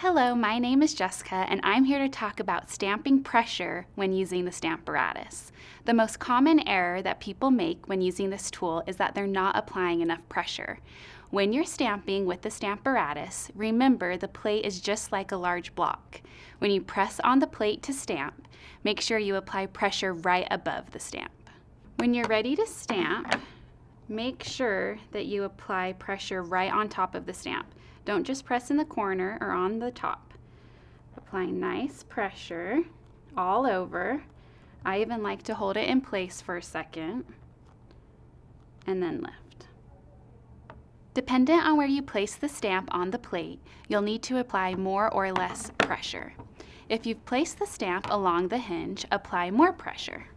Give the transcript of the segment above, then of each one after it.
Hello, my name is Jessica, and I'm here to talk about stamping pressure when using the Stamparatus. The most common error that people make when using this tool is that they're not applying enough pressure. When you're stamping with the Stamparatus, remember the plate is just like a large block. When you press on the plate to stamp, make sure you apply pressure right above the stamp. When you're ready to stamp, make sure that you apply pressure right on top of the stamp. Don't just press in the corner or on the top. Apply nice pressure all over. I even like to hold it in place for a second and then lift. Dependent on where you place the stamp on the plate, you'll need to apply more or less pressure. If you've placed the stamp along the hinge, apply more pressure.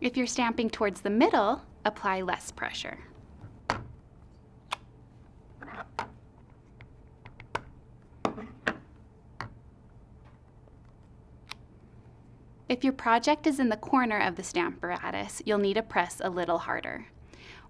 If you're stamping towards the middle, apply less pressure. If your project is in the corner of the Stamparatus, you'll need to press a little harder.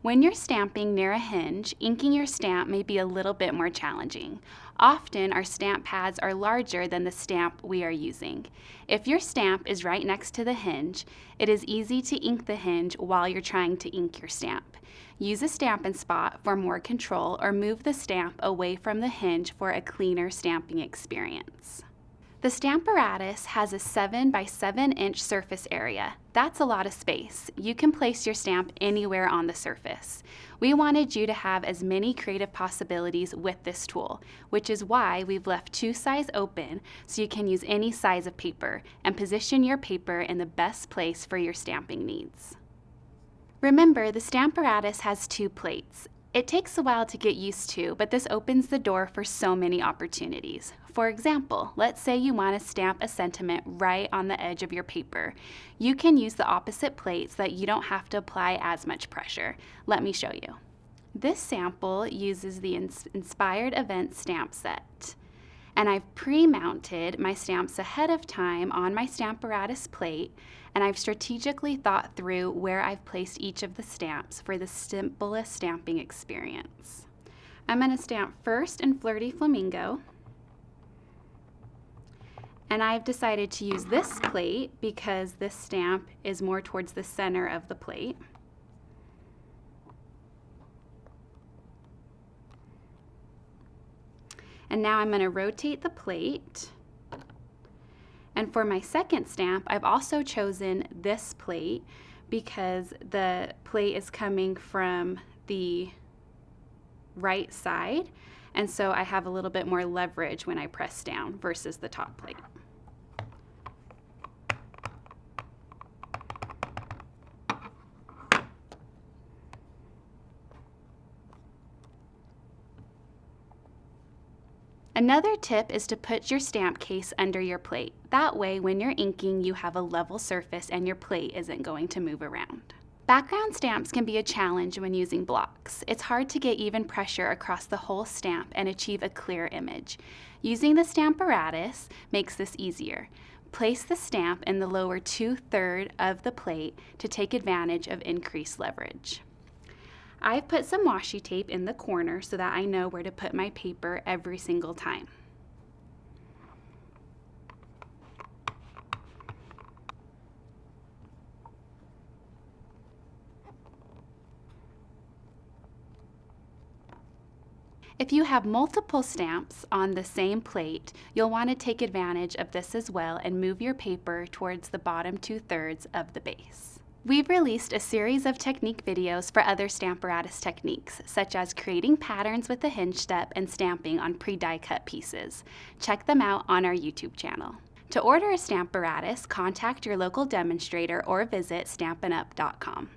When you're stamping near a hinge, inking your stamp may be a little bit more challenging. Often, our stamp pads are larger than the stamp we are using. If your stamp is right next to the hinge, it is easy to ink the hinge while you're trying to ink your stamp. Use a Stampin' Spot for more control or move the stamp away from the hinge for a cleaner stamping experience. The Stamparatus has a 7 by 7 inch surface area. That's a lot of space. You can place your stamp anywhere on the surface. We wanted you to have as many creative possibilities with this tool, which is why we've left 2 sizes open so you can use any size of paper and position your paper in the best place for your stamping needs. Remember, the Stamparatus has 2 plates. It takes a while to get used to, but this opens the door for so many opportunities. For example, let's say you want to stamp a sentiment right on the edge of your paper. You can use the opposite plate so that you don't have to apply as much pressure. Let me show you. This sample uses the Inspired Event stamp set. And I've pre-mounted my stamps ahead of time on my Stamparatus plate, and I've strategically thought through where I've placed each of the stamps for the simplest stamping experience. I'm going to stamp first in Flirty Flamingo, and I've decided to use this plate because this stamp is more towards the center of the plate. And now I'm going to rotate the plate. And for my second stamp, I've also chosen this plate because the plate is coming from the right side. And so I have a little bit more leverage when I press down versus the top plate. Another tip is to put your stamp case under your plate. That way, when you're inking, you have a level surface and your plate isn't going to move around. Background stamps can be a challenge when using blocks. It's hard to get even pressure across the whole stamp and achieve a clear image. Using the Stamparatus makes this easier. Place the stamp in the lower 2/3 of the plate to take advantage of increased leverage. I've put some washi tape in the corner so that I know where to put my paper every single time. If you have multiple stamps on the same plate, you'll want to take advantage of this as well and move your paper towards the bottom 2/3 of the base. We've released a series of technique videos for other Stamparatus techniques, such as creating patterns with the hinge step and stamping on pre-die cut pieces. Check them out on our YouTube channel. To order a Stamparatus, contact your local demonstrator or visit stampinup.com.